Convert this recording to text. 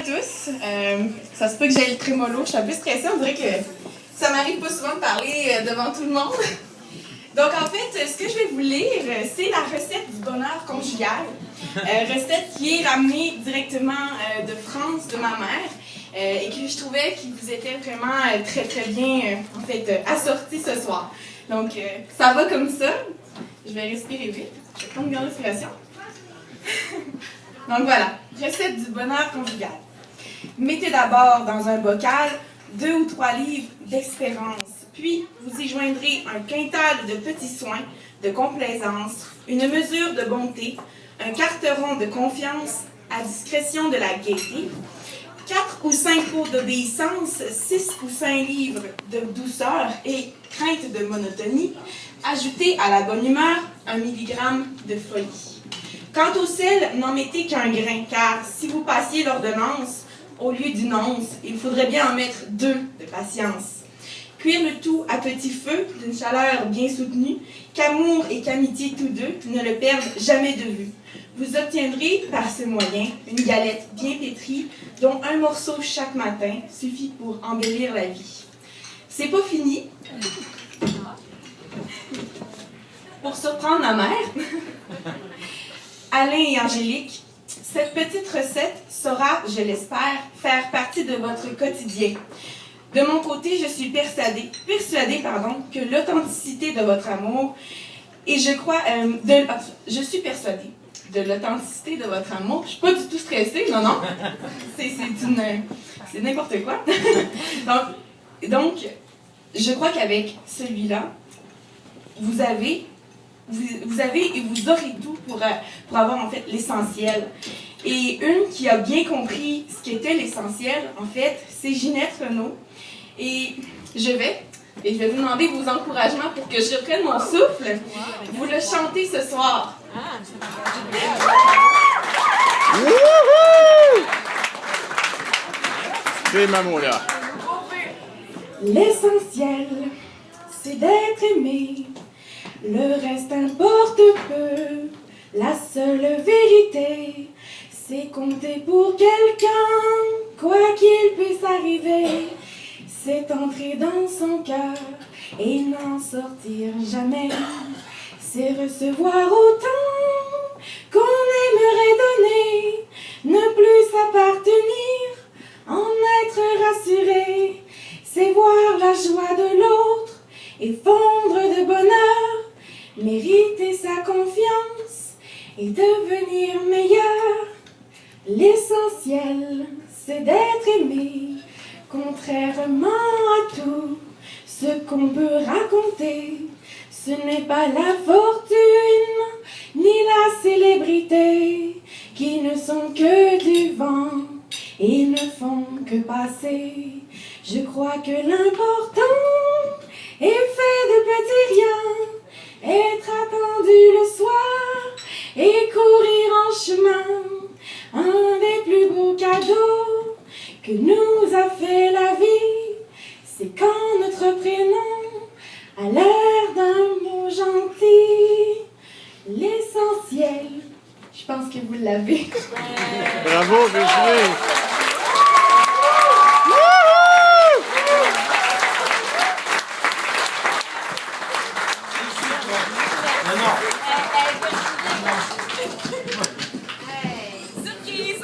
tous. Ça se peut que j'aille le trémolo. Je suis un peu stressée. On dirait que ça m'arrive pas souvent de parler devant tout le monde. Donc, en fait, ce que je vais vous lire, c'est la recette du bonheur conjugal. Recette qui est ramenée directement de France, de ma mère, et que je trouvais qu'il vous était vraiment très, très bien, assortie ce soir. Donc, ça va comme ça. Je vais respirer vite. Je vais prendre une grande respiration. Donc voilà, recette du bonheur conjugal. Mettez d'abord dans un bocal 2 ou 3 livres d'espérance, puis vous y joindrez un quintal de petits soins, de complaisance, une mesure de bonté, un carteron de confiance à discrétion de la gaieté, 4 ou 5 pots d'obéissance, 6 ou 5 livres de douceur et crainte de monotonie, ajoutez à la bonne humeur 1 milligramme de folie. Quant au sel, n'en mettez qu'un grain, car si vous passiez l'ordonnance, au lieu d'une once, il faudrait bien en mettre 2 de patience. Cuire le tout à petit feu, d'une chaleur bien soutenue, qu'amour et qu'amitié tous deux ne le perdent jamais de vue. Vous obtiendrez par ce moyen une galette bien pétrie, dont un morceau chaque matin suffit pour embellir la vie. C'est pas fini. Pour surprendre ma mère, Alain et Angélique, cette petite recette saura, je l'espère, faire partie de votre quotidien. De mon côté, je suis persuadée que l'authenticité de votre amour, et je suis persuadée de l'authenticité de votre amour. Je ne suis pas du tout stressée, non. C'est n'importe quoi. donc, je crois qu'avec celui-là, vous avez et vous aurez tout pour avoir en fait l'essentiel. Et une qui a bien compris ce qu'était l'essentiel, en fait, c'est Ginette Renaud. Et je vais vous demander vos encouragements pour que je reprenne mon souffle. Vous le chantez ce soir. C'est maman là. L'essentiel, c'est d'être aimé. Le reste importe peu. La seule vérité, c'est compter pour quelqu'un, quoi qu'il puisse arriver. C'est entrer dans son cœur et n'en sortir jamais. C'est recevoir autant qu'on aimerait donner, ne plus s'appartenir, en être rassuré. C'est voir la joie de l'autre et fondre de bonheur, mériter sa confiance et devenir meilleur. L'essentiel, c'est d'être aimé, contrairement à tout ce qu'on peut raconter. Ce n'est pas la fortune ni la célébrité qui ne sont que du vent et ne font que passer. Je crois que l'important est fait de petits riens, être attendu le soir et courir en chemin. Un des plus beaux cadeaux que nous a fait la vie, c'est quand notre prénom a l'air d'un mot gentil. L'essentiel, je pense que vous l'avez. Bravo, bien joué. Surprise!